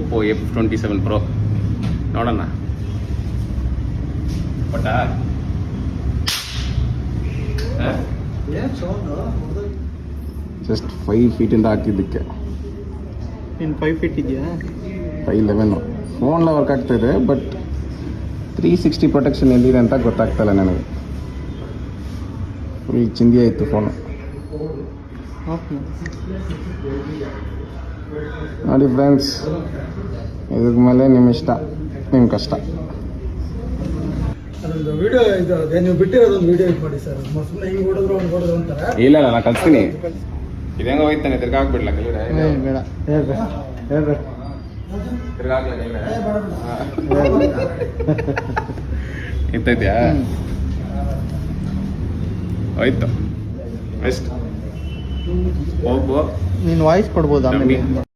Oppo F27 Pro ನೋಡೋಣ. But just 5 ಫೀಟಿಂದ ಹಾಕಿದ್ದಕ್ಕೆ. ನೀನು 5 feet ಇದೆಯಾ? 5'11". ಫೋನ್ ವರ್ಕ್ ಆಗ್ತಾಯಿದೆ, ಬಟ್ 360 ಪ್ರೊಟೆಕ್ಷನ್ ಎಲ್ಲಿದೆ ಅಂತ ಗೊತ್ತಾಗ್ತಾಯಿಲ್ಲ ನನಗೆ. ಫುಲ್ ಚಿಂದಿ ಆಯಿತು ಫೋನು. ನೋಡಿ ಫ್ರೆಂಡ್ಸ್, ಇದ್ರ ಮೇಲೆ ನಿಮ್ಮ ಇಷ್ಟ, ನಿಮ್ಮ ಕಷ್ಟ. ಅದೊಂದು ವಿಡಿಯೋ ಇದು ನೀವು ಬಿಟ್ಟಿರೋದೊಂದು ವಿಡಿಯೋ ಇದು ಮಾಡಿ ಸರ್. ಸುಮ್ಮನೆ ಹಿಂಗೆ ಹೊಡೆದ್ರು ಅವ್ನು ಹೊಡೆದ್ರು ಅಂತಾರೆ. ಇಲ್ಲ ನಾನು ಕಳಿಸ್ತೀನಿ. ಇದಂಗ ಹೋಯ್ತಾನೆ, ತಿರ್ಗಾಕ್ಬಿಡ್ಲ ಕಲಿರೆ. ಬೇಡ ಹೇಳ್ರಿ ತಿರ್ಗಾಕ್ಲ ಇರ್ತೈತ್ಯಾ? ಹೋಯ್ತು ಎಷ್ಟು ಹೋಗು. ನೀನು ವಾಯ್ಸ್ ಕೊಡ್ಬೋದು ಆಮೇಲೆ.